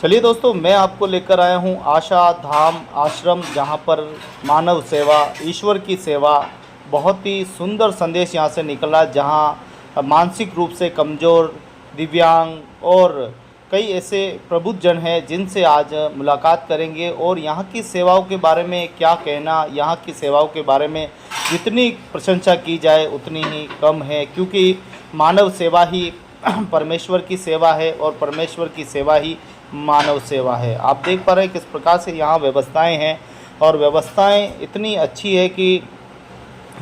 चलिए दोस्तों, मैं आपको लेकर आया हूँ आशा धाम आश्रम, जहाँ पर मानव सेवा, ईश्वर की सेवा, बहुत ही सुंदर संदेश यहाँ से निकला। जहाँ मानसिक रूप से कमज़ोर, दिव्यांग और कई ऐसे प्रबुद्ध जन हैं जिनसे आज मुलाकात करेंगे और यहाँ की सेवाओं के बारे में क्या कहना, यहाँ की सेवाओं के बारे में जितनी प्रशंसा की जाए उतनी ही कम है, क्योंकि मानव सेवा ही परमेश्वर की सेवा है और परमेश्वर की सेवा ही मानव सेवा है। आप देख पा रहे हैं किस प्रकार से यहाँ व्यवस्थाएं हैं और व्यवस्थाएं इतनी अच्छी है कि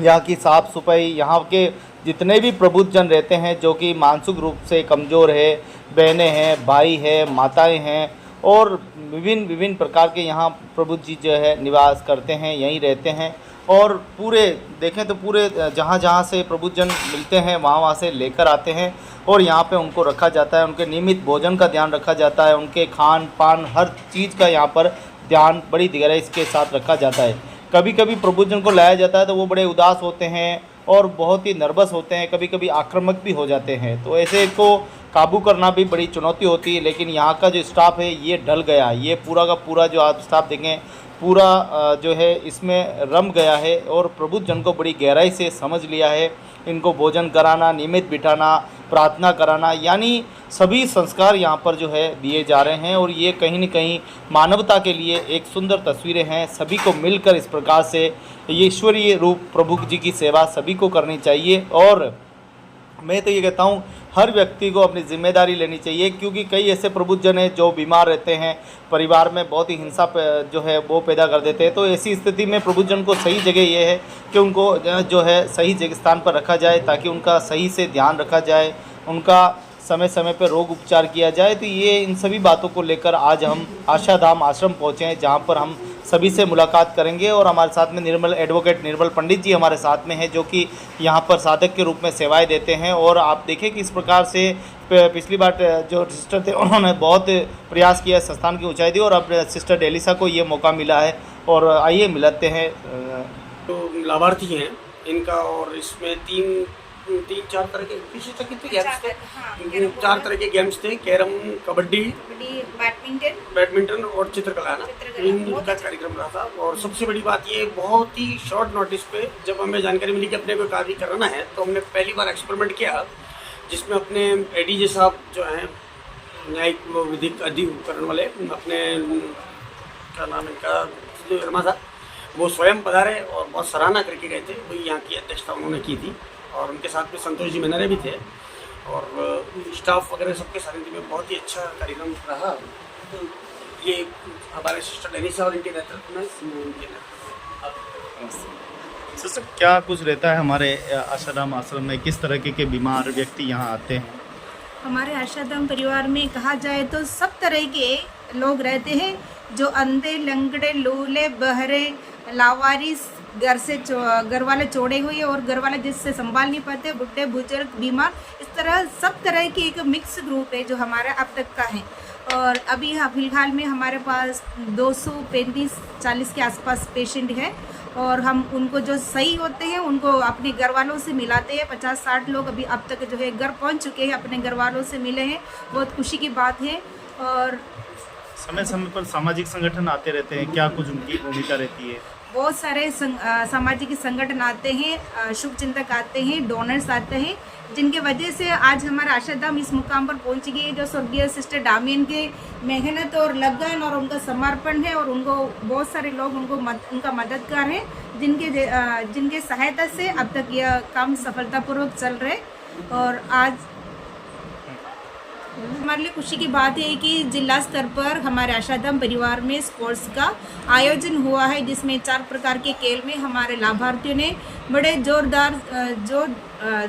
यहाँ की साफ़ सफाई, यहाँ के जितने भी प्रबुद्ध जन रहते हैं जो कि मानसिक रूप से कमज़ोर है, बहनें हैं, भाई है, माताएं हैं और विभिन्न विभिन्न प्रकार के यहाँ प्रबुद्ध जी जो है निवास करते हैं, यहीं रहते हैं। और पूरे देखें तो पूरे जहाँ जहाँ से प्रबुद्ध जन मिलते हैं वहाँ वहाँ से लेकर आते हैं और यहाँ पे उनको रखा जाता है। उनके नियमित भोजन का ध्यान रखा जाता है, उनके खान पान हर चीज़ का यहाँ पर ध्यान बड़ी गहराई के साथ रखा जाता है। कभी कभी प्रबुद्ध जन को लाया जाता है तो वो बड़े उदास होते हैं और बहुत ही नर्वस होते हैं, कभी कभी आक्रामक भी हो जाते हैं, तो ऐसे को काबू करना भी बड़ी चुनौती होती है। लेकिन यहाँ का जो स्टाफ है ये ढल गया, ये पूरा का पूरा जो आप स्टाफ देखें पूरा जो है इसमें रम गया है और प्रबुद्ध जन को बड़ी गहराई से समझ लिया है। इनको भोजन कराना, नियमित बिठाना, प्रार्थना कराना, यानी सभी संस्कार यहाँ पर जो है दिए जा रहे हैं और ये कहीं न कहीं मानवता के लिए एक सुंदर तस्वीरें हैं। सभी को मिलकर इस प्रकार से ये ईश्वरीय रूप प्रभु जी की सेवा सभी को करनी चाहिए और मैं तो ये कहता हूँ हर व्यक्ति को अपनी जिम्मेदारी लेनी चाहिए, क्योंकि कई ऐसे प्रबुद्ध जन हैं जो बीमार रहते हैं, परिवार में बहुत ही हिंसा जो है वो पैदा कर देते हैं। तो ऐसी स्थिति में प्रबुद्ध जन को सही जगह ये है कि उनको जो है सही जगह स्थान पर रखा जाए ताकि उनका सही से ध्यान रखा जाए, उनका समय समय पर रोग उपचार किया जाए। तो ये इन सभी बातों को लेकर आज हम आशा धाम आश्रम पहुँचे हैं, जहाँ पर हम सभी से मुलाकात करेंगे और हमारे साथ में एडवोकेट निर्मल पंडित जी हमारे साथ में हैं, जो कि यहाँ पर साधक के रूप में सेवाएं देते हैं। और आप देखें कि इस प्रकार से पिछली बार जो सिस्टर थे उन्होंने बहुत प्रयास किया, संस्थान की ऊंचाई दी और अब सिस्टर डेलिसा को ये मौका मिला है। और आइए मिलाते हैं तो लाभार्थी हैं इनका, और इसमें तीन चार तरह के पीछे तक कितने गेम्स थे, चार तरह के गेम्स थे, कैरम, कबड्डी, बैडमिंटन और चित्रकला ना, इनका कार्यक्रम रहा था। और सबसे बड़ी बात ये, बहुत ही शॉर्ट नोटिस पे जब हमें जानकारी मिली कि अपने को कार्य कराना है तो हमने पहली बार एक्सपेरिमेंट किया, जिसमें अपने एडीजे साहब जो हैं न्यायिक विधिक अधिकरण वाले, अपने क्या नाम इनका, वर्मा साहब, वो स्वयं पधारे और बहुत सराहना करके गए थे। वही यहाँ की अध्यक्षता उन्होंने की थी और उनके साथ में संतोष जी मेनरे भी थे और स्टाफ वगैरह सबके सानिध्य में बहुत ही अच्छा कार्यक्रम रहा। तो ये हमारे सिस्टर डेनिसा और इनके नेतृत्व में सिस्टर क्या कुछ रहता है हमारे आशाधाम आश्रम में, किस तरह के बीमार व्यक्ति यहाँ आते हैं? हमारे आशाधाम परिवार में कहा जाए तो सब तरह के लोग रहते हैं, जो अंधे, लंगड़े, लूले, बहरे, लावारिस, घर वाले छोड़े हुए और घर वाले जिससे संभाल नहीं पाते, बुढ़े बुजुर्ग, बीमार, इस तरह सब तरह की एक मिक्स ग्रुप है जो हमारा अब तक का है। और अभी फिलहाल में हमारे पास 235-40 के आसपास पेशेंट है और हम उनको जो सही होते हैं उनको अपने घर वालों से मिलाते हैं। 50-60 लोग अभी अब तक जो है घर पहुंच चुके हैं, अपने घर वालों से मिले हैं, बहुत खुशी की बात है। और समय समय पर सामाजिक संगठन आते रहते हैं, क्या कुछ उनकी भूमिका रहती है? बहुत सारे सामाजिक संगठन आते हैं, शुभ चिंतक आते हैं, डोनर्स आते हैं, जिनके वजह से आज हमारा आशाधाम इस मुकाम पर पहुंच गई है। जो स्वर्गीय सिस्टर डामियन के मेहनत और लगन और उनका समर्पण है और उनको बहुत सारे लोग उनका मददगार है, जिनके सहायता से अब तक यह काम सफलतापूर्वक चल रहे। और आज हमारे लिए खुशी की बात है कि जिला स्तर पर हमारे आशाधाम परिवार में स्पोर्ट्स का आयोजन हुआ है, जिसमें 4 प्रकार के खेल में हमारे लाभार्थियों ने बड़े जोरदार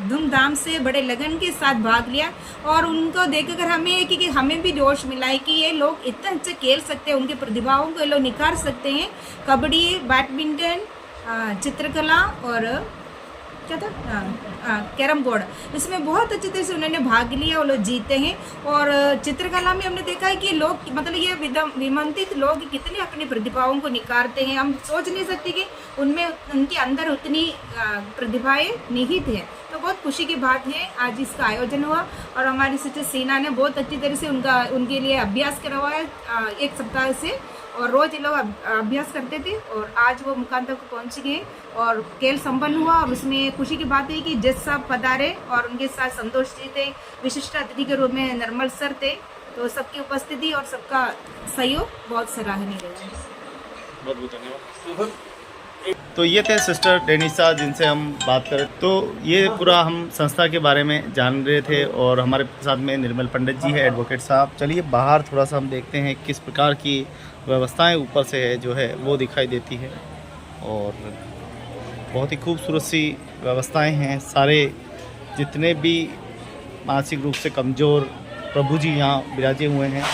धूमधाम से बड़े लगन के साथ भाग लिया। और उनको देखकर हमें कि हमें भी जोश मिला है कि ये लोग इतना अच्छा खेल सकते हैं, उनकी प्रतिभाओं को ये लोग निखार सकते हैं। कबड्डी, बैडमिंटन, चित्रकला और क्या था, कैरम बोर्ड, इसमें बहुत अच्छी तरह से उन्होंने भाग लिया, वो लोग जीते हैं। और चित्रकला में हमने देखा है कि लोग, मतलब ये विमंतित लोग कितने अपनी प्रतिभाओं को निखारते हैं, हम सोच नहीं सकते कि उनके अंदर उतनी प्रतिभाएं निहित है। तो बहुत खुशी की बात है आज इसका आयोजन हुआ और हमारी सिस्टर सीना ने बहुत अच्छी तरह से उनके लिए अभ्यास करवाया 1 सप्ताह से, और रोज ये लोग अभ्यास करते थे और आज वो मुकाम तक पहुंच गए और खेल संपन्न हुआ। और उसमें खुशी की बात है कि जज साहब पधारे और उनके साथ संतोष जी थे, विशिष्ट अतिथि के रूप में निर्मल सर थे, तो सबकी उपस्थिति और सबका सहयोग बहुत सराहनीय रहा। बहुत बहुत धन्यवाद। तो ये थे सिस्टर डेनिसा जिनसे हम बात करें, तो ये पूरा हम संस्था के बारे में जान रहे थे और हमारे साथ में निर्मल पंडित जी है, एडवोकेट साहब। चलिए बाहर थोड़ा सा हम देखते हैं किस प्रकार की व्यवस्थाएं ऊपर से है जो है वो दिखाई देती है और बहुत ही खूबसूरत सी व्यवस्थाएं हैं। सारे जितने भी मानसिक रूप से कमज़ोर प्रभु जी यहाँ विराजे हुए हैं।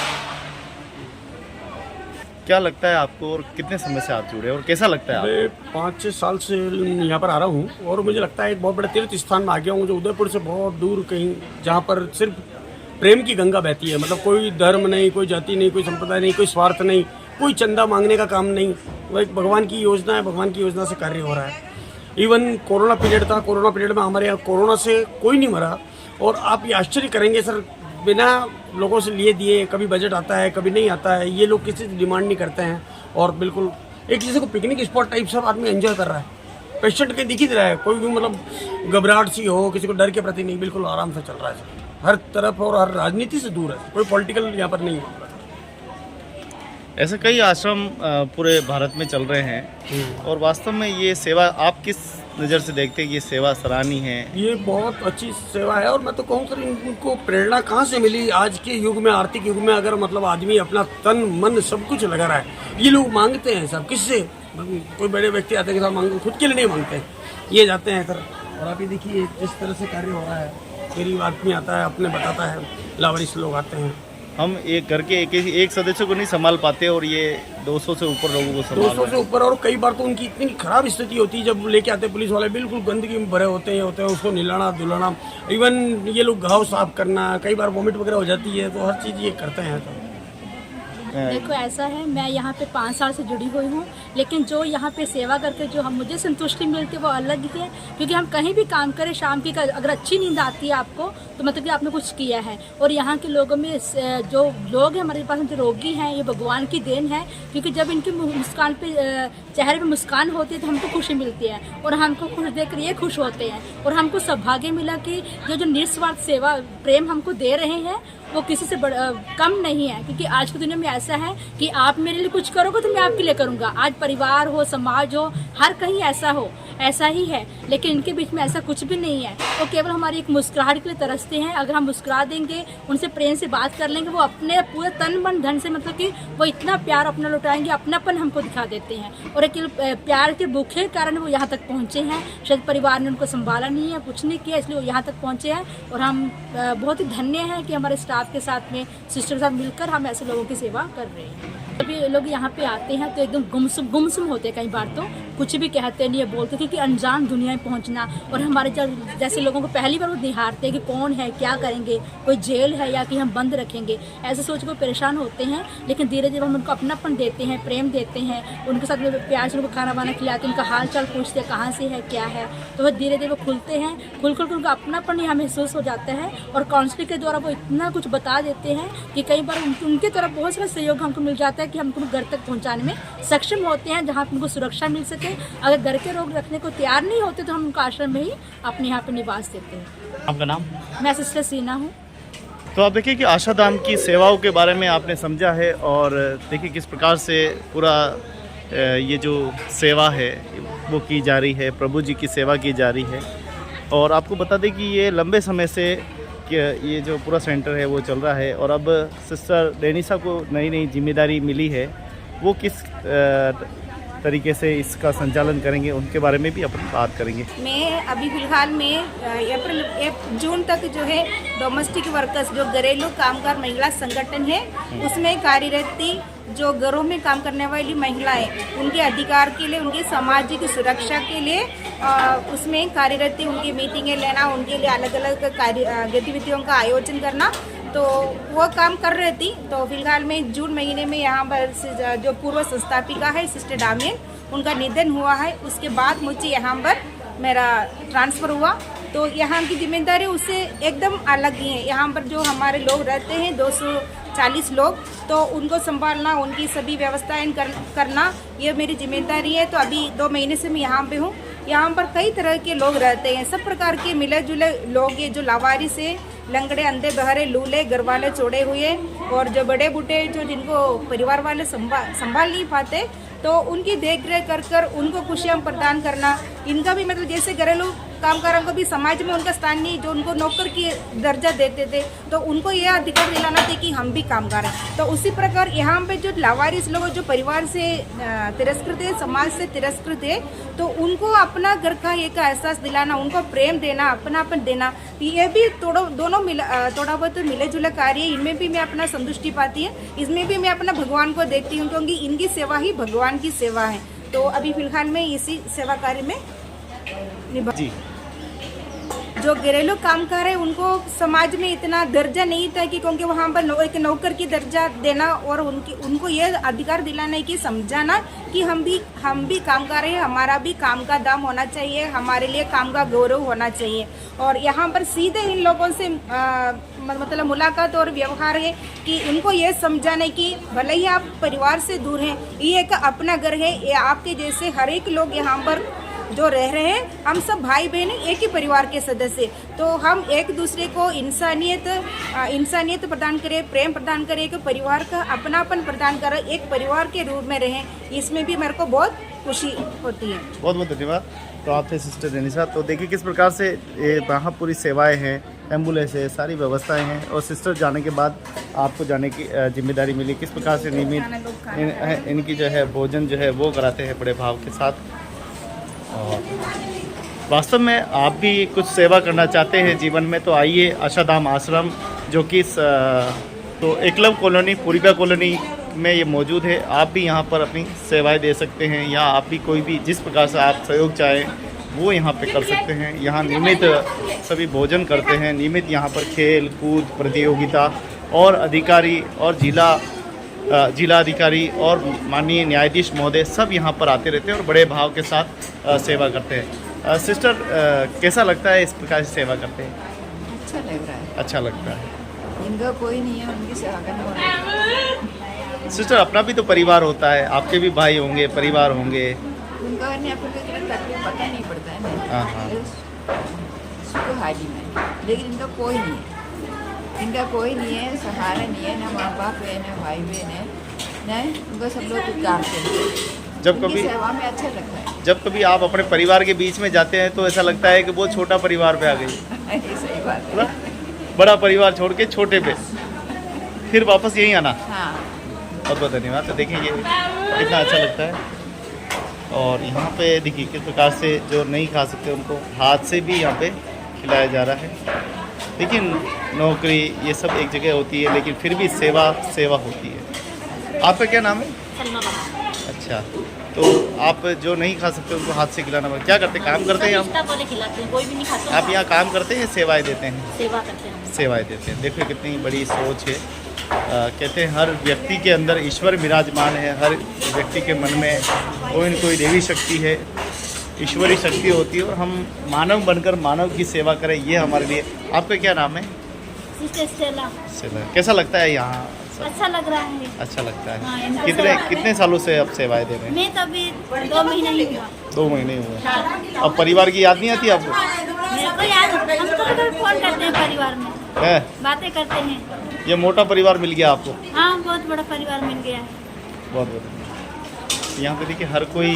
क्या लगता है आपको और कितने समय से आप जुड़े और कैसा लगता है आपको? मैं 5-6 साल से यहाँ पर आ रहा हूँ और मुझे लगता है एक बहुत बड़े तीर्थ स्थान में आ गया हूँ, जो उदयपुर से बहुत दूर कहीं, जहाँ पर सिर्फ प्रेम की गंगा बहती है। मतलब कोई धर्म नहीं, कोई जाति नहीं, कोई संप्रदाय नहीं, कोई स्वार्थ नहीं, कोई चंदा मांगने का काम नहीं। वो एक भगवान की योजना है, भगवान की योजना से कार्य हो रहा है। इवन कोरोना पीरियड था, कोरोना पीरियड में हमारे यहाँ कोरोना से कोई नहीं मरा। और आप ये आश्चर्य करेंगे सर, बिना लोगों से लिए दिए कभी बजट आता है, कभी नहीं आता है, ये लोग किसी से डिमांड नहीं करते हैं और बिल्कुल एक चीज़ को पिकनिक स्पॉट टाइप सब आदमी एंजॉय कर रहा है। पेशेंट के दिख ही रहा है, कोई भी मतलब घबराहट सी हो, किसी को डर के प्रति नहीं, बिल्कुल आराम से चल रहा है हर तरफ और हर राजनीति से दूर है, कोई पॉलिटिकल यहाँ पर नहीं है। ऐसे कई आश्रम पूरे भारत में चल रहे हैं और वास्तव में ये सेवा आप किस नज़र से देखते हैं कि ये सेवा सराहनीय है? ये बहुत अच्छी सेवा है और मैं तो कहूँ सर, इनको प्रेरणा कहाँ से मिली? आज के युग में, आर्थिक युग में, अगर मतलब आदमी अपना तन मन सब कुछ लगा रहा है, ये लोग मांगते हैं सब किससे? कोई बड़े व्यक्ति आते हैं कि साहब मांगो, खुद के लिए नहीं मांगते हैं, ये जाते हैं सर। और आप ये देखिए जिस तरह से कार्य हो रहा है, गरीब आदमी आता है, अपने बताता है, लावारिस लोग आते हैं। हम एक घर के एक सदस्य को नहीं संभाल पाते और ये 200 से ऊपर लोगों को संभाल 200 से ऊपर। और कई बार तो उनकी इतनी खराब स्थिति होती है, जब लेके आते पुलिस वाले बिल्कुल गंदगी में भरे होते हैं, उसको निलाना धुलाना, इवन ये लोग घाव साफ करना, कई बार वॉमिट वगैरह हो जाती है, तो हर चीज़ ये करते हैं। तो देखो ऐसा है, मैं यहाँ पे 5 साल से जुड़ी हुई हूँ, लेकिन जो यहाँ पे सेवा करके जो हम मुझे संतुष्टि मिलती है वो अलग ही है। क्योंकि हम कहीं भी काम करें, शाम की अगर अच्छी नींद आती है आपको, तो मतलब कि आपने कुछ किया है। और यहाँ के लोगों में जो लोग हैं हमारे पास, जो रोगी हैं, ये भगवान की देन है। क्योंकि जब इनकी मुस्कान पे, चेहरे पे मुस्कान होती है तो हमको खुशी मिलती है और हमको खुश देख कर ये खुश होते हैं। और हमको सौभाग्य मिला कि जो निस्वार्थ सेवा प्रेम हमको दे रहे हैं वो किसी से कम नहीं है। क्योंकि आज की दुनिया में ऐसा है कि आप मेरे लिए कुछ करोगे तो मैं आपके लिए करूँगा। आज परिवार हो, समाज हो, हर कहीं ऐसा हो, ऐसा ही है। लेकिन इनके बीच में ऐसा कुछ भी नहीं है। वो केवल हमारी एक मुस्कुराहट के लिए तरसते हैं। अगर हम मुस्कुरा देंगे, उनसे प्रेम से बात कर लेंगे, वो अपने पूरे तन मन धन से, मतलब कि वो इतना प्यार अपना लुटाएंगे, अपनापन हमको दिखा देते हैं। और एक प्यार के भूखे कारण वो यहाँ तक पहुँचे हैं। शायद परिवार ने उनको संभाला नहीं है, कुछ नहीं किया, इसलिए वो यहाँ तक पहुँचे हैं। और हम बहुत ही धन्य हैं कि हमारे स्टाफ के साथ में, सिस्टर के साथ मिलकर हम ऐसे लोगों की सेवा कर रहे हैं। अभी लोग यहाँ पे आते हैं तो एकदम गुमसुम होते हैं, कई बार तो कुछ भी कहते नहीं है, बोलते, क्योंकि अनजान दुनिया में पहुँचना। और हमारे जैसे लोगों को पहली बार वो निहारते हैं कि कौन है, क्या करेंगे, कोई जेल है या कि हम बंद रखेंगे, ऐसे सोच को परेशान होते हैं। लेकिन धीरे धीरे हम उनको अपनापन देते हैं, प्रेम देते हैं, उनके साथ प्यार से उनको खाना वाना खिलाते हैं, उनका हाल चाल पूछते हैं, कहाँ से है, क्या है, तो वो धीरे धीरे वो खुलते हैं। खुल उनका अपनापन यहाँ महसूस हो जाता है। और काउंसलिंग के द्वारा वो इतना कुछ बता देते हैं कि कई बार उनके तरफ बहुत सारा सहयोग हमको मिल जाता है कि हम उनको घर तक पहुँचाने में सक्षम होते हैं, जहाँ उनको सुरक्षा मिल सके। अगर घर के लोग रखने को तैयार नहीं होते तो हम उनको आश्रम में ही अपने यहाँ पे निवास देते हैं। आपका नाम? मैं सिस्टर सीना हूँ। तो आप देखिए कि आशाधाम की सेवाओं के बारे में आपने समझा है और देखिए किस प्रकार से पूरा ये जो सेवा है वो की जा रही है, प्रभु जी की सेवा की जा रही है। और आपको बता दें कि ये लंबे समय से कि ये जो पूरा सेंटर है वो चल रहा है और अब सिस्टर डेनिसा को नई नई जिम्मेदारी मिली है, वो किस तरीके से इसका संचालन करेंगे उनके बारे में भी अपन बात करेंगे। मैं अभी फिलहाल में जून तक जो है डोमेस्टिक वर्कर्स, जो घरेलू कामगार महिला संगठन है, उसमें कार्यरत थी। जो घरों में काम करने वाली महिलाएं, उनके अधिकार के लिए, उनके सामाजिक सुरक्षा के लिए उसमें कार्यरत थी। उनकी मीटिंगें लेना, उनके लिए अलग अलग गतिविधियों का आयोजन करना, तो वो काम कर रही थी। तो फिलहाल में जून महीने में यहाँ पर जो पूर्व संस्थापिका है सिस्टर डामियन, उनका निधन हुआ है। उसके बाद मुझे यहाँ पर मेरा ट्रांसफ़र हुआ तो यहाँ की जिम्मेदारी उससे एकदम अलग ही है। यहाँ पर जो हमारे लोग रहते हैं 240 लोग, तो उनको संभालना, उनकी सभी व्यवस्थाएं करना ये मेरी जिम्मेदारी है। तो अभी 2 महीने से मैं यहाँ पे हूँ। यहाँ पर कई तरह के लोग रहते हैं, सब प्रकार के मिले जुले लोग, ये जो लावारिस है, लंगड़े, अंधे, बहरे, लूले, घर वाले छोड़े हुए, और जो बड़े बूढ़े जो जिनको परिवार वाले संभाल नहीं पाते, तो उनकी देख रेख कर कर उनको खुशियाँ प्रदान करना। इनका भी मतलब जैसे घरेलू कामगारों को भी समाज में उनका स्थान नहीं, जो उनको नौकर की दर्जा देते थे, तो उनको यह अधिकार दिलाना था कि हम भी कामगार हैं। तो उसी प्रकार यहाँ पे जो लावारिस लोग जो परिवार से तिरस्कृत है, समाज से तिरस्कृत है, तो उनको अपना घर का एक एहसास दिलाना, उनको प्रेम देना, अपनापन देना, ये भी दोनों थोड़ा बहुत मिले जुले कार्य है। इनमें भी मैं अपना संतुष्टि पाती है, इसमें भी मैं अपना भगवान को देखती हूँ, क्योंकि इनकी सेवा ही भगवान की सेवा है। तो अभी फिलहाल मैं इसी सेवा कार्य में जी। जो घरेलू कामगार है उनको समाज में इतना दर्जा नहीं था कि, क्योंकि वहाँ पर एक नौकर की दर्जा देना और उनको ये अधिकार दिलाना है कि समझाना कि हम भी कामगार हैं, हमारा भी काम का दाम होना चाहिए, हमारे लिए काम का गौरव होना चाहिए। और यहाँ पर सीधे इन लोगों से मतलब मुलाकात और व्यवहार है कि उनको ये समझाना है कि भले ही आप परिवार से दूर हैं, ये एक अपना घर है, ये आपके जैसे हर एक लोग यहाँ पर जो रह रहे हैं, हम सब भाई बहन एक ही परिवार के सदस्य, तो हम एक दूसरे को इंसानियत प्रदान करें, प्रेम प्रदान करें, एक परिवार का अपनापन प्रदान करें, एक परिवार के रूप में रहें, इसमें भी मेरे को बहुत खुशी होती है। बहुत बहुत धन्यवाद। तो आप थे सिस्टर रेनिशा। तो देखिए किस प्रकार से वहाँ पूरी सेवाएं हैं, एम्बुलेंस है, सारी व्यवस्थाएं हैं, और सिस्टर जाने के बाद आपको जाने की जिम्मेदारी मिली। किस प्रकार से नियमित इनकी जो है भोजन जो है वो कराते हैं बड़े भाव के साथ। और वास्तव में आप भी कुछ सेवा करना चाहते हैं जीवन में, तो आइए आशाधाम आश्रम, जो कि तो एकलव्य कॉलोनी, पूरिका कॉलोनी में ये मौजूद है। आप भी यहाँ पर अपनी सेवाएं दे सकते हैं, या आप भी कोई भी जिस प्रकार से आप सहयोग चाहें वो यहाँ पे कर सकते हैं। यहाँ नियमित सभी भोजन करते हैं, नियमित यहाँ पर खेल कूद प्रतियोगिता, और अधिकारी और जिला अधिकारी और माननीय न्यायाधीश महोदय सब यहाँ पर आते रहते हैं और बड़े भाव के साथ सेवा करते हैं। सिस्टर कैसा लगता है इस प्रकार से सेवा करते हैं? अच्छा लग रहा है। अच्छा लगता है। इनका कोई नहीं है, उनकी सेवा करने वाला। सिस्टर अपना भी तो परिवार होता है, आपके भी भाई होंगे, परिवार होंगे। उनका तकलीफ पता नहीं पड़ता है हाँ। उसको हाजी में, लेकिन इनका कोई नहीं है, इनका कोई नहीं है, सहारा नहीं है, ना माँ बाप है, ना भाई बहन है, नहीं, उनका सब लोग पुकारते हैं। जब कभी सेवा में अच्छा लगता है। जब कभी आप अपने परिवार के बीच में जाते हैं तो ऐसा लगता है कि वो छोटा परिवार पे आ गई। सही बात है। बड़ा परिवार छोड़ के छोटे पे फिर वापस यहीं आना। हाँ। बहुत बहुत धन्यवाद। तो देखिए ये कितना अच्छा लगता है। और यहाँ पे देखिए किस प्रकार से जो नहीं खा सकते उनको हाथ से भी यहाँ पे खिलाया जा रहा है। लेकिन नौकरी ये सब एक जगह होती है, लेकिन फिर भी सेवा होती है। आपका क्या नाम है? अच्छा, तो आप जो नहीं खा सकते उनको हाथ से खिलाना क्या करते हैं? काम करते हैं आप? खिलाते हैं, कोई भी नहीं खाता। आप यहाँ काम करते हैं, सेवाएं देते हैं? सेवा करते हैं। सेवाएं देते हैं। देखो कितनी बड़ी सोच है। कहते हैं हर व्यक्ति के अंदर ईश्वर विराजमान है, हर व्यक्ति के मन में कोई न कोई देवी शक्ति है, ईश्वरी शक्ति होती है, और हम मानव बनकर मानव की सेवा करें, ये हमारे लिए। आपका क्या नाम है? स्टेला। कैसा लगता है यहाँ? अच्छा लग रहा है। अच्छा लगता है। हाँ, कितने सालों से आप सेवाएं दे रहे हैं? मैं तो अभी 2 महीने ही हुआ। 2 महीने हुए। अब परिवार की याद नहीं आती आपको? मेरे को याद, हम तो कभी फोन करते हैं परिवार में, है बातें करते हैं। ये मोटा परिवार मिल गया आपको? हाँ, बहुत बड़ा परिवार मिल गया है। बहुत बहुत। यहाँ पे देखिए हर कोई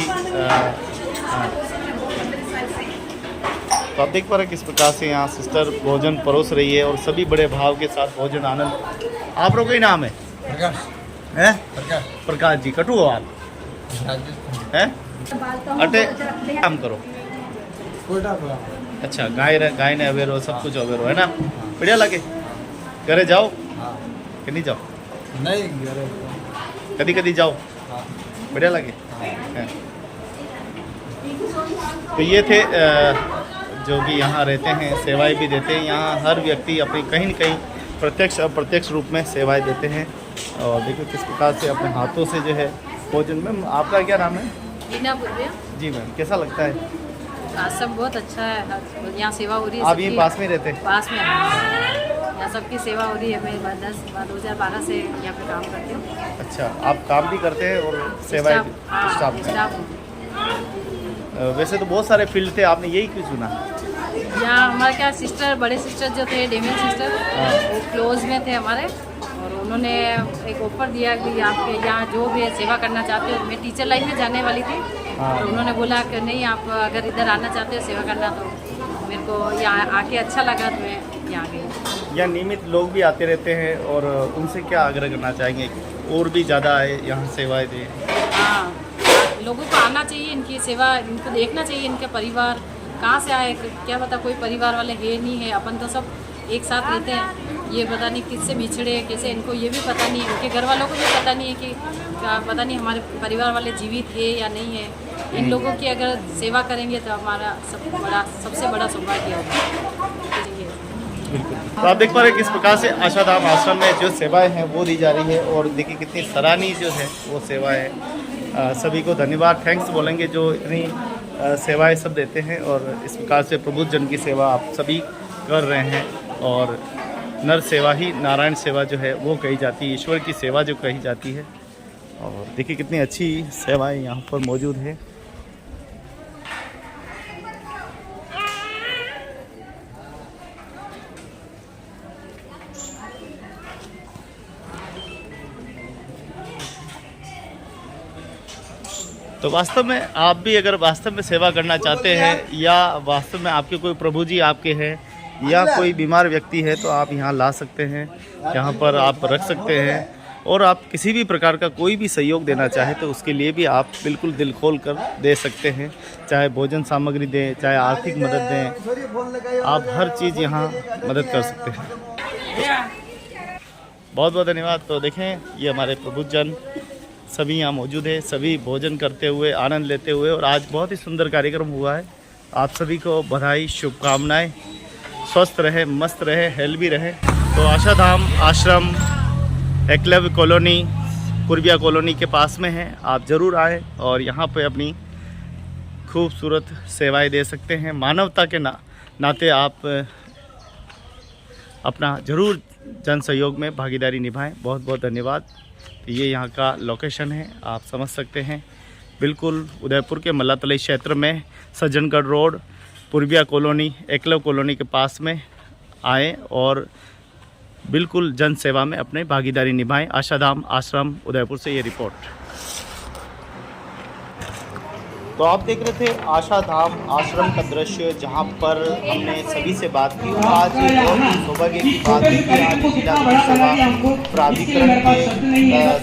तो आप देख पा रहे हैं किस प्रकार से यहाँ सिस्टर भोजन परोस रही है, और सभी बड़े भाव के साथ भोजन आनंद। आप लोगों का ही नाम है? प्रकाश। हैं? प्रकाश जी। कटु हो आप? हैं? अटे काम करो। अच्छा, गाय ने अवेरो, सब कुछ अवेरो है ना? बढ़िया लगे। घरे जाओ कि नहीं जाओ? नहीं, कदी कदी जाओ। बढ़िया लगे। तो ये थे जो कि यहाँ रहते हैं, सेवाएं भी देते हैं। यहाँ हर व्यक्ति अपनी कहीं न कहीं प्रत्यक्ष अप्रत्यक्ष रूप में सेवाएं देते हैं। और देखो किस प्रकार से अपने हाथों से जो है भोजन। मैम आपका क्या नाम है? रीना बोल रही हूँ। जी मैम, कैसा लगता है? आज सब बहुत अच्छा है, यहाँ सेवा हो रही है। आप यहीं सबकी- पास में रहते हैं? पास में यहाँ सबकी सेवा हो रही है। मैं 2012 से यहाँ पे काम करती हूँ। अच्छा, आप काम भी करते हैं और सेवा स्टाफ में? स्टाफ वैसे तो बहुत सारे फील्ड थे, आपने यही क्यों चुना? यहाँ हमारे क्या सिस्टर, बड़े सिस्टर जो थे डेमियन सिस्टर, वो क्लोज में थे हमारे, और उन्होंने एक ऑफर दिया कि आपके यहाँ जो भी है सेवा करना चाहते हो। मैं टीचर लाइन में जाने वाली थी, और उन्होंने बोला कि नहीं, आप अगर इधर आना चाहते हो सेवा करना, तो मेरे को यहाँ आके अच्छा लगा, तो मैं यहाँ गई। यहाँ नियमित लोग भी आते रहते हैं, और उनसे क्या आग्रह करना चाहेंगे और भी ज़्यादा आए यहाँ सेवाएं दें? हाँ, लोगों को आना चाहिए, इनकी सेवा इनको देखना चाहिए। इनके परिवार कहाँ से आए, क्या पता कोई परिवार वाले है नहीं है। अपन तो सब एक साथ रहते हैं, ये पता नहीं किससे बिछड़े कैसे, इनको ये भी पता नहीं है, उनके घर वालों को भी पता नहीं है कि पता नहीं हमारे परिवार वाले जीवित है या नहीं है। इन लोगों की अगर सेवा करेंगे तो हमारा सबसे बड़ा सौभाग्य होगा। तो आप देख पा रहे हैं किस प्रकार से आशाधाम आश्रम में जो सेवाएं हैं वो दी जा रही है, और देखिए कितनी सराहनीय जो है वो सेवाएं। सभी को धन्यवाद, थैंक्स बोलेंगे जो इतनी सेवाएं सब देते हैं, और इस प्रकार से प्रबुद्ध जन की सेवा आप सभी कर रहे हैं। और नर सेवा ही नारायण सेवा जो है वो कही जाती है, ईश्वर की सेवा जो कही जाती है। और देखिए कितनी अच्छी सेवाएं यहाँ पर मौजूद है। तो वास्तव में आप भी अगर वास्तव में सेवा करना चाहते हैं, या वास्तव में आपके कोई प्रभु जी आपके हैं, या कोई बीमार व्यक्ति है, तो आप यहाँ ला सकते हैं, यहाँ पर आप रख सकते हैं। और आप किसी भी प्रकार का कोई भी सहयोग देना चाहे तो उसके लिए भी आप बिल्कुल दिल खोल कर दे सकते हैं, चाहे भोजन सामग्री दें, चाहे आर्थिक मदद दें, आप हर चीज़ यहाँ मदद कर सकते हैं। बहुत बहुत धन्यवाद। तो देखें, ये हमारे प्रबुद्धजन सभी यहाँ मौजूद है, सभी भोजन करते हुए आनंद लेते हुए, और आज बहुत ही सुंदर कार्यक्रम हुआ है। आप सभी को बधाई, शुभकामनाएं, स्वस्थ रहे, मस्त रहे, हेल्दी रहे। तो आशाधाम आश्रम एकलव्य कॉलोनी, पूर्विया कॉलोनी के पास में है, आप ज़रूर आएँ और यहाँ पे अपनी खूबसूरत सेवाएं दे सकते हैं। मानवता के नाते आप अपना ज़रूर जन सहयोग में भागीदारी निभाएं। बहुत बहुत धन्यवाद। ये यहाँ का लोकेशन है, आप समझ सकते हैं, बिल्कुल उदयपुर के मल्लातलाई क्षेत्र में Sajjangarh road, Purvia colony, Eklavya colony के पास में आएँ और बिल्कुल जन सेवा में अपने भागीदारी निभाएं। आशाधाम आश्रम उदयपुर से ये रिपोर्ट। तो आप देख रहे थे आशाधाम आश्रम का दृश्य, जहां पर हमने सभी से बात की। आज बहुत ही सौभाग्य की बात है कि आज जिला सेवा प्राधिकरण के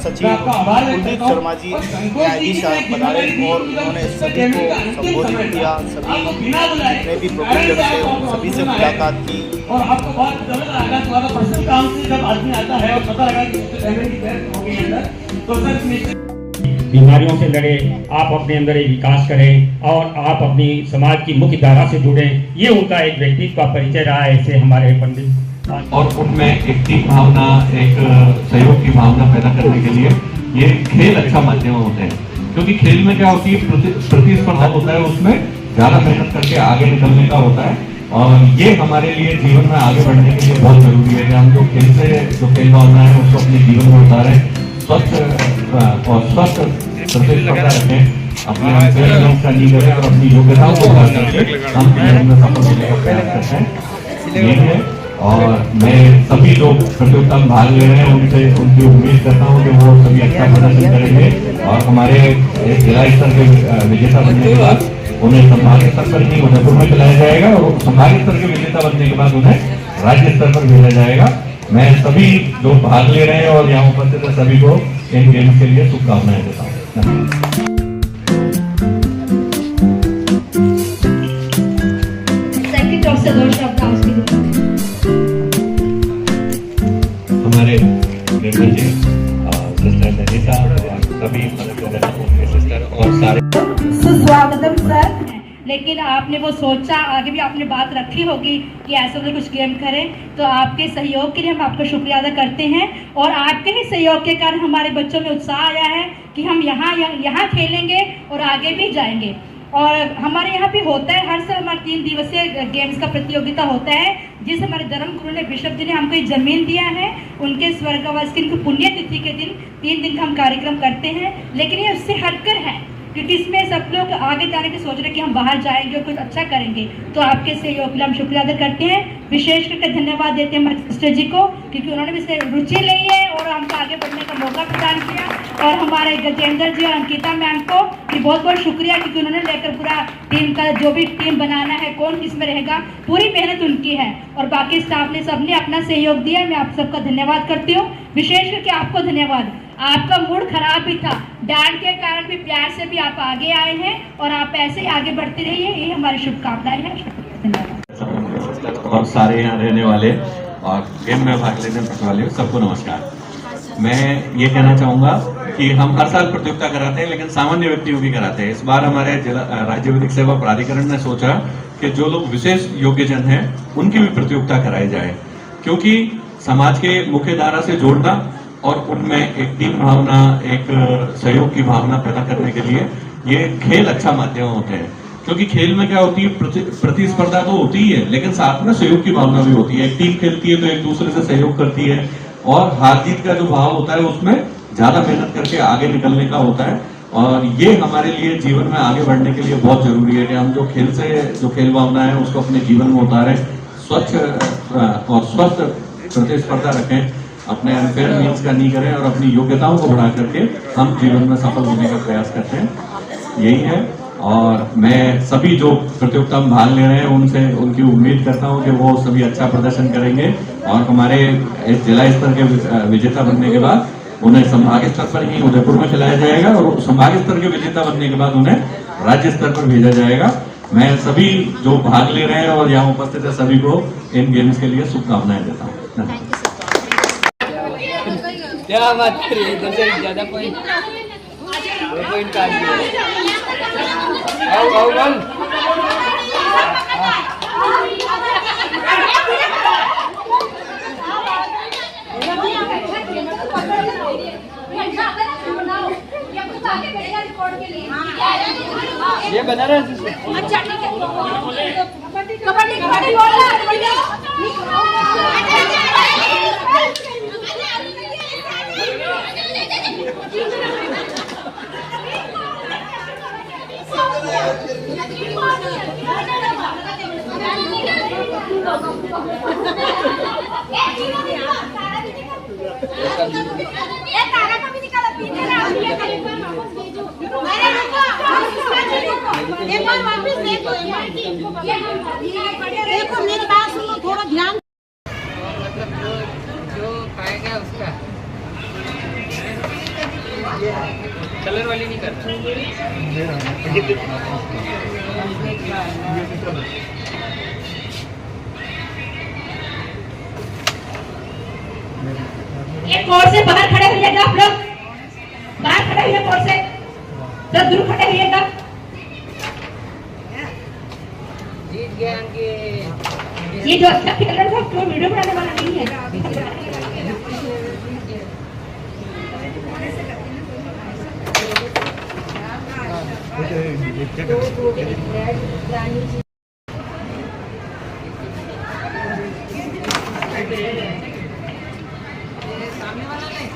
सचिव कुलदीप शर्मा जी न्यायाधीश पधारे और उन्होंने सभी को संबोधित किया। सभी जितने भी प्रबुद्ध थे उन सभी से मुलाकात की। और आपको बहुत लगा पर्सनल काम से जब आदमी आता है और पता लगा कि पेमेंट की डेथ हो गई है, तो सर बीमारियों से लड़े, आप अपने अंदर एक विकास करें और आप अपनी समाज की मुख्य धारा से जुड़े, ये उनका एक व्यक्तित्व का परिचय रहा है। ऐसे हमारे पंडित और उनमें एक टीम भावना, एक सहयोग की भावना पैदा करने के लिए ये खेल अच्छा माध्यम होते हैं। क्योंकि खेल में क्या होती है, प्रतिस्पर्धा होता है, उसमें ज्यादा मेहनत करके आगे निकलने का होता है। और ये हमारे लिए जीवन में आगे बढ़ने के लिए बहुत जरूरी है कि हम जो खेल से जो खेल भावना है उसको अपने जीवन में उतारें, स्वस्थ और स्वस्थ प्रतिस्पर्धा रखें, अपने का नहीं करें और अपनी योग्यताओं को उतार करके हम जीवन में सफल होने का प्रयास करते हैं। ये है, और मैं सभी लोग प्रतियोगिता में भाग ले रहे हैं उनकी उम्मीद करता हूँ कि वो सभी अच्छा प्रदर्शन करेंगे और हमारे जिला स्तर के विजेता बनने के बाद उन्हें संभागीय स्तर पर ही उदयपुर में खिलाया जाएगा और संभागीय स्तर के विजेता बनने के बाद उन्हें राज्य स्तर पर भेजा जाएगा। मैं सभी लोग भाग ले रहे हैं और यहाँ उपस्थित सभी को इन गेम्स के लिए शुभकामनाएं देता हूँ। हमारे निर्मल जी, सिस्टर ननीता और सभी सिस्टर और सारे सुस्वागतम सर। लेकिन आपने वो सोचा, आगे भी आपने बात रखी होगी कि ऐसे में कुछ गेम करें, तो आपके सहयोग के लिए हम आपका शुक्रिया अदा करते हैं। और आपके ही सहयोग के कारण हमारे बच्चों में उत्साह आया है कि हम यहाँ खेलेंगे और आगे भी जाएंगे। और हमारे यहाँ पे होता है हर साल हमारे 3 दिवसीय गेम्स का प्रतियोगिता होता है, जिस हमारे धर्म गुरु ने बिशप जी ने हमको ये जमीन दिया है, उनके स्वर्गवास की पुण्य तिथि के दिन 3 दिन का हम कार्यक्रम करते हैं। लेकिन ये उससे हटकर है, क्योंकि इसमें सब लोग आगे जाने की सोच रहे कि हम बाहर जाएंगे और कुछ अच्छा करेंगे। तो आपके सहयोग के लिए हम शुक्रिया अदा करते हैं। विशेष करके धन्यवाद देते हैं हमारे सिस्टर जी को, क्योंकि उन्होंने भी इसमें रुचि ली है और हमको आगे बढ़ने का मौका प्रदान किया। और हमारे गजेंद्र जी और अंकिता मैम को भी बहुत बहुत शुक्रिया, क्योंकि उन्होंने लेकर पूरा टीम का जो भी टीम बनाना है, कौन किसमें रहेगा, पूरी मेहनत उनकी है। और बाकी स्टाफ ने सबने अपना सहयोग दिया। मैं आप सबका धन्यवाद करती हूँ। विशेष करके आपको धन्यवाद। आपका मूड खराब भी था, डांट के कारण भी प्यार से भी आप आगे आए हैं और आप ऐसे ही आगे बढ़ते रहिए, ये हमारी शुभकामनाएं हैं। धन्यवाद। और सारे यहाँ रहने वाले और गेम में भाग लेने वाले सबको नमस्कार। मैं ये कहना चाहूँगा कि हम हर साल प्रतियोगिता कराते हैं, लेकिन सामान्य व्यक्तियों की कराते हैं। इस बार हमारे जिला राज्य विधिक सेवा प्राधिकरण ने सोचा कि जो लोग विशेष योग्यजन हैं उनकी भी प्रतियोगिता कराई जाए, क्योंकि समाज के मुख्य धारा से जोड़ना और उनमें एक टीम भावना, एक सहयोग की भावना पैदा करने के लिए ये खेल अच्छा माध्यम होते हैं। क्योंकि खेल में क्या होती है, प्रतिस्पर्धा तो होती ही है, लेकिन साथ में सहयोग की भावना भी होती है। एक टीम खेलती है तो एक दूसरे से सहयोग करती है, और हार जीत का जो भाव होता है उसमें ज्यादा मेहनत करके आगे निकलने का होता है। और ये हमारे लिए जीवन में आगे बढ़ने के लिए बहुत जरूरी है कि हम जो खेल भावना है उसको अपने जीवन में उतारें, स्वच्छ और स्वस्थ प्रतिस्पर्धा रखें, अपने अनफेयर मीन्स का नहीं करें और अपनी योग्यताओं को बढ़ा करके हम जीवन में सफल होने का प्रयास करते हैं। यही है। और मैं सभी जो प्रतियोगिता में भाग ले रहे हैं उनसे उनकी उम्मीद करता हूं कि वो सभी अच्छा प्रदर्शन करेंगे और हमारे जिला स्तर के विजेता बनने के बाद उन्हें संभाग स्तर पर ही उदयपुर में खिलाया जाएगा और संभाग स्तर के विजेता बनने के बाद उन्हें राज्य स्तर पर भेजा जाएगा। मैं सभी जो भाग ले रहे हैं और यहाँ उपस्थित है सभी को इन गेम्स के लिए शुभकामनाएं देता हूँ। क्या बात करिए, इधर से ज्यादा पॉइंट काट दिए। आओ ये बना रहा है। अच्छा ठीक है, कबड्डी एक बार वापस देखो, देखो मेरी बात सुनो, थोड़ा ध्यान। जो खाएगा उसका कलर वाली नहीं करना। एक कोर्ट से बाहर खड़े होइएगा, आप लोग बाहर खड़े हुए कोर्ट से, सब दूर खड़े होइएगा। जीत गए के ये जो अच्छा खेल रहा था तो वीडियो बनाने वाला नहीं है। सामने वाला नहीं।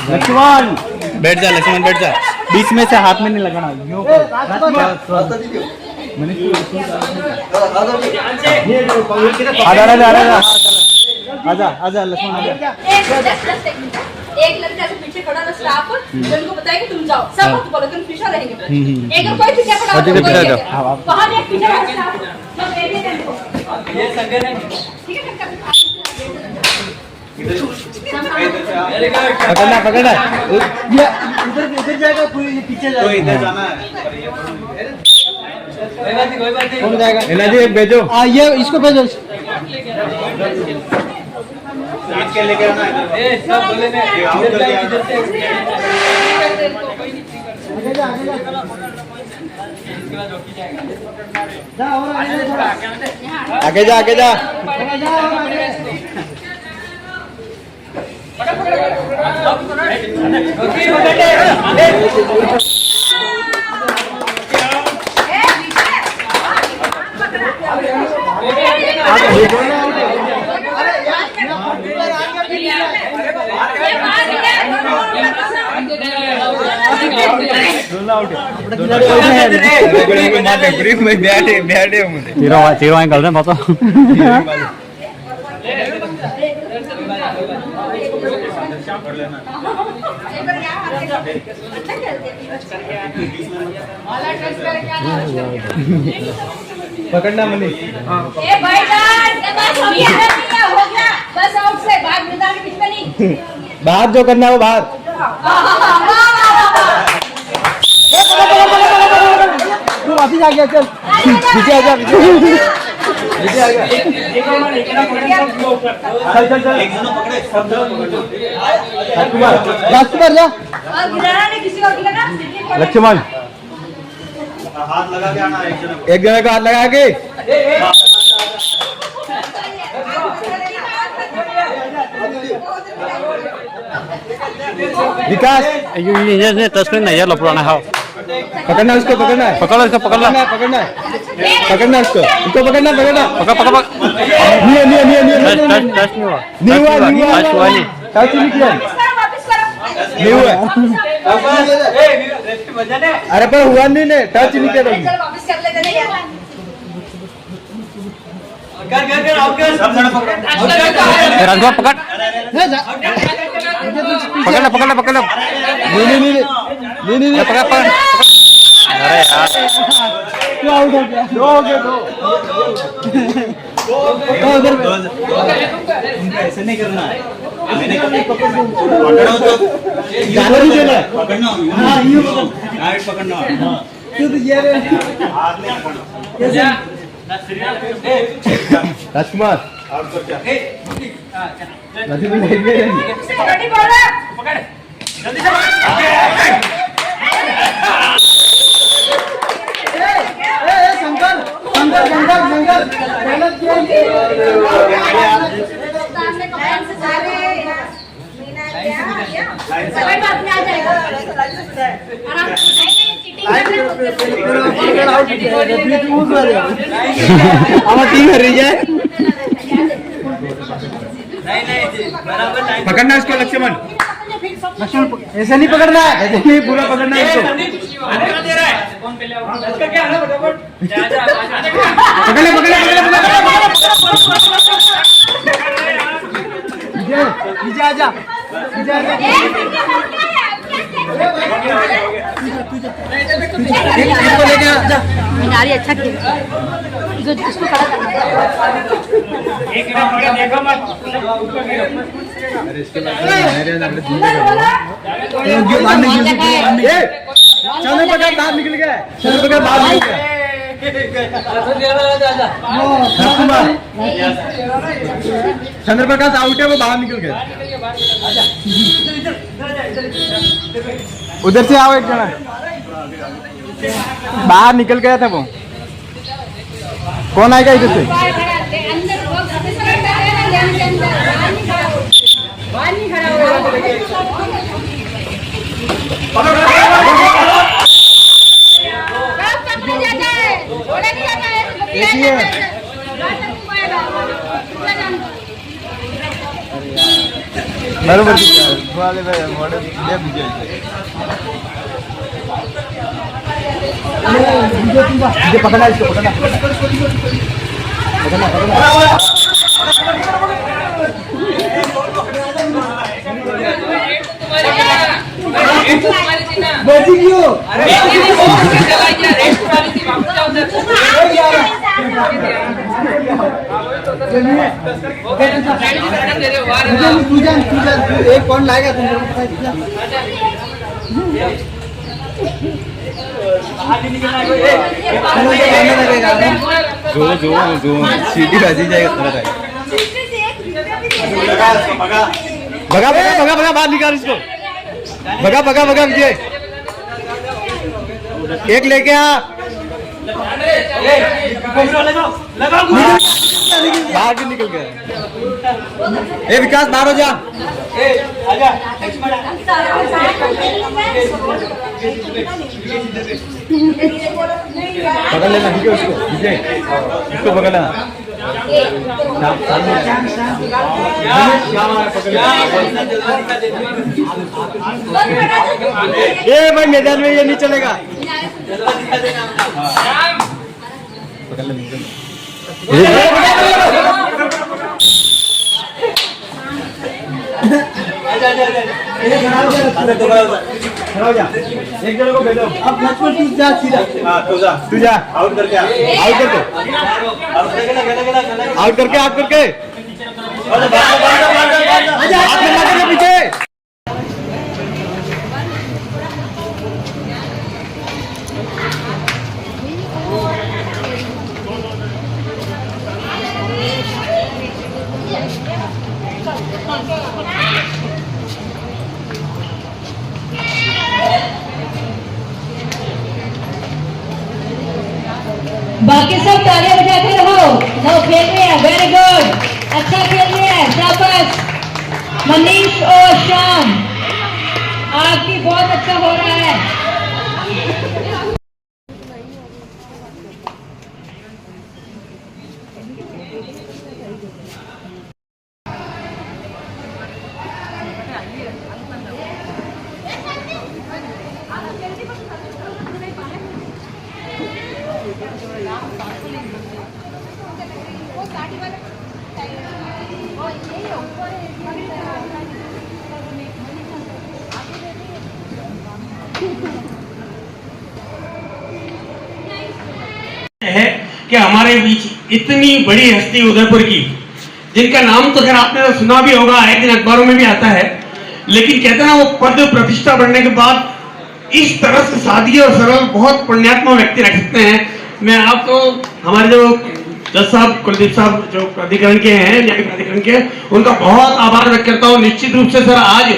लक्ष्मण बैठ जा, लक्ष्मण बैठ जा, बीच में से हाथ में नहीं लगाना। आजा लक्ष्मण, आजा। एक लड़का से पीछे खड़ा रहा स्टाफ जो उनको बताया कि तुम जाओ, सब मत बोलो, तुम पीछे रहेंगे। एक कोई पीछे खड़ा हो वहां एक पीछे खड़ा स्टाफ सब दे दिए इनको। ये संगे नहीं, ठीक है? पकड़ना ये इधर जाएगा, पूरी पीछे जाएगा, तो इधर जाना है। कौन जाएगा? एनाजी भेजो, ये इसको भेजो, के लेके आना है। सब बोले ने आगे जा, आगे जा। चीरो अंकल ने बात पकड़ना मनी। ए भाईजान बस हो गया, बस आउट से बाहर, मैदान के बीच में नहीं, बाहर जो करना है वो बाहर। तू वापिस आ गया, चल पीछे आ जा, पीछे आ गया। चल चल चल, राजकुमार जा, और गिराना नहीं किसी और की लगा। लक्ष्मण हाथ लगा के आना, एक जने का हाथ लगा के। विकास ये तस्वीर नहीं है, लो पुराना है। पकड़ना उसको, पकड़ना है, पकड़ो इसको, पकड़ना पकड़ना है, पकड़ना उसको, उसको पकड़ना, पकड़ना, पकड़ पकड़ पकड़। टच नहीं हुआ, नहीं हुआ, टच हुआ नहीं, टच नहीं किया, नहीं हुआ। अरे पर हुआ नहीं, ने टच नहीं किया। वापस कर लेते नहीं यार, राजकुमार पकड़, पकड़ना पकड़ना पकड़ना, नहीं पकड़ पकड़। अरे यार दो आउट हो गया, दो हो गए, दो ऐसे नहीं करना है, मैंने पकड़ो तो जाना नहीं देना, पकड़ना, हाँ ये पकड़ना, क्यों तो ये हाथ नहीं पकड़ना। राजकुमार पकड़ जल्दी से शंकर शंकर शंकर शंकर मेहनत पकड़ना इसको, लक्ष्मण ऐसे नहीं पकड़ना है, ऐसे नहीं पूरा पकड़ना है इसको। पकड़ ले, पकड़ ले, पीछे आजा, पीछे आजा, इसको लेके आजा। नारी अच्छा किया, इसको खड़ा कर। चंद्रप्रकाश बाहर निकल गया, चंद्रप्रकाश बाहर निकल गया। चंद्रप्रकाश आउट है, वो बाहर निकल गया। उधर से आओ, एक जना बाहर निकल गया था वो। कौन आएगा इधर से? बरोबर पकड़ना, इसको पकड़ना, पकड़ना, पकड़ना। बेटी क्यों? एक कौन लाएगा जो सीटी बाजी जाएगा भगा भगा भगा भगा बाहर निकाल इसको भगा भगा भगा विजय एक लेके आ बाहर भी निकल गया ए विकास बाहर हो जा पकड़ लेना ठीक है उसको विजय इसको पकड़ लेना ये भाई मैदान में ये नहीं चलेगा पकड़ ले एक जगह को बैठो अब लक्ष्मण तू जा सीधा तू जा आउट करके आउट करके पीछे बाकी सब तालियां बजाते रहो। नो खेल रहे हैं, वेरी गुड, अच्छा खेल रहे हैं, शाबाश मनीष और शाम, आपकी बहुत अच्छा हो रहा है। है कि हमारे बीच इतनी बड़ी हस्ती उदयपुर की, जिनका नाम तो खैर आपने तो सुना भी होगा, आए दिन अखबारों में भी आता है, लेकिन कहते हैं ना वो पद प्रतिष्ठा बढ़ने के बाद इस तरह से सादगी और सरल बहुत पुण्यात्मा व्यक्ति रख सकते हैं। मैं आपको हमारे जो जज साहब कुलदीप साहब जो प्राधिकरण के हैं, न्यायिक प्राधिकरण के, उनका बहुत आभार व्यक्त करता हूँ। निश्चित रूप से सर आज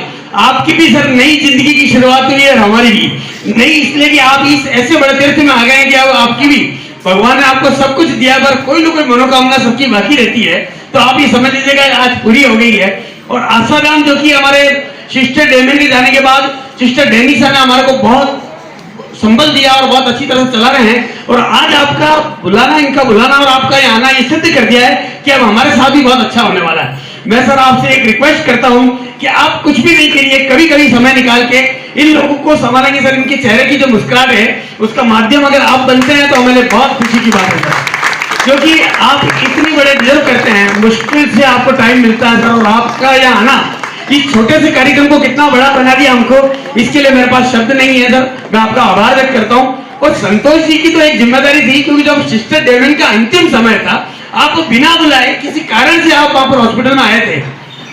आपकी भी सर नई जिंदगी की शुरुआत हुई है, हमारी भी नई, इसलिए कि आप इस ऐसे बड़े तीर्थ में आ गए हैं कि अब आपकी भी भगवान ने आपको सब कुछ दिया, पर कोई ना कोई मनोकामना सबकी बाकी रहती है, तो आप ये समझ लीजिएगा आज पूरी हो गई है। और आशाराम जो कि हमारे सिस्टर डेमन के जाने के बाद सिस्टर डेनिसा ने हमारे को बहुत संबल दिया और बहुत अच्छी तरह से चला रहे हैं, और आज आपका बुलाना, इनका बुलाना और आपका यहाँ आना ये सिद्ध कर दिया है कि अब हमारे साथ भी बहुत अच्छा होने वाला है। मैं सर आपसे एक रिक्वेस्ट करता हूँ कि आप कुछ भी नहीं करिए, कभी कभी समय निकाल के इन लोगों को संभालेंगे सर। इनके चेहरे की जो मुस्कुराहट है उसका माध्यम अगर आप बनते हैं तो हमें बहुत खुशी की बात है सर, क्योंकि आप इतनी बड़े डिजर्व करते हैं, मुश्किल से आपको टाइम मिलता है सर, और आपका यहाँ आना इस छोटे से कार्यक्रम को कितना बड़ा बना दिया हमको, इसके लिए मेरे पास शब्द नहीं है सर। मैं आपका आभार व्यक्त करता हूँ। और संतोष जी की तो एक जिम्मेदारी थी, क्योंकि जब सिस्टर डेमन का अंतिम समय था, आपको बिना बुलाए किसी कारण से आप वहां पर हॉस्पिटल में आए थे,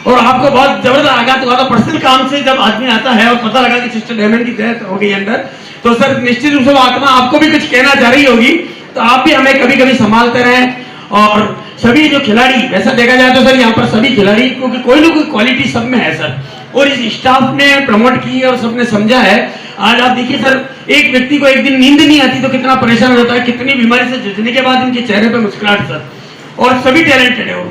और आपको बहुत जबरदस्त आघात हुआ था। पर्सनल काम से जब आदमी आता है और पता लगा कि सिस्टर डेमन की डेथ हो गई अंदर, तो सर निश्चित रूप से वो आत्मा आपको भी कुछ कहना चाह रही होगी, तो आप भी हमें कभी कभी संभालते रहें। और सभी जो खिलाड़ी, वैसा देखा जाए तो सर यहाँ पर सभी खिलाड़ी, क्योंकि कोई ना कोई क्वालिटी सब में है सर, और इस स्टाफ ने प्रमोट की और सबने समझा है। आज आप देखिए सर, एक व्यक्ति को एक दिन नींद नहीं आती तो कितना परेशान होता है, कितनी बीमारी से जूझने के बाद इनके चेहरे पर मुस्कुराहट सर, और सभी टैलेंटेड है वो।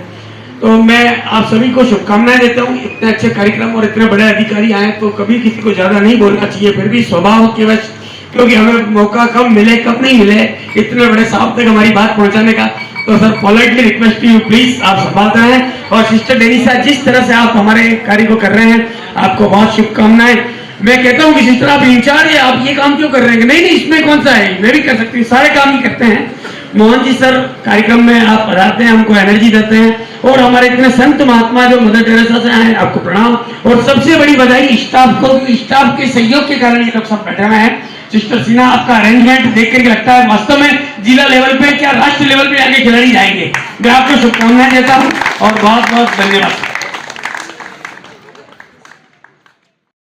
तो मैं आप सभी को शुभकामनाएं देता हूँ। इतने अच्छे कार्यक्रम और इतने बड़े अधिकारी आए तो कभी किसी को ज्यादा नहीं बोलना चाहिए, फिर भी स्वभाव के वश, क्योंकि हमें मौका कब मिले कब नहीं मिले इतने बड़े साहब तक हमारी बात पहुंचाने का, तो sir politely request you please आप संभालते हैं। और सिस्टर डेनिसा, जिस तरह से आप हमारे कार्य को कर रहे हैं, आपको बहुत शुभकामनाएं। मैं कहता हूँ कि सिस्टर आप इंचार्ज है, आप ये काम क्यों कर रहे हैं? नहीं नहीं, इसमें कौन सा है, मैं भी कर सकती हूँ, सारे काम ही करते हैं। मोहन जी सर कार्यक्रम में आप पधारते हैं, हमको एनर्जी देते हैं, और हमारे इतने संत महात्मा जो मदर टेरेसा से आए, आपको प्रणाम। और सबसे बड़ी बधाई स्टाफ को, स्टाफ के सहयोग के कारण ये लोग सब बैठे हुए हैं। सिस्टर सिन्हा, आपका अरेंजमेंट देख करके लगता है वास्तव में जिला लेवल पे क्या राष्ट्रीय लेवल पे आगे खिलाड़ी जाएंगे। मैं आपको शुभकामनाएं देता हूँ और बहुत बहुत धन्यवाद।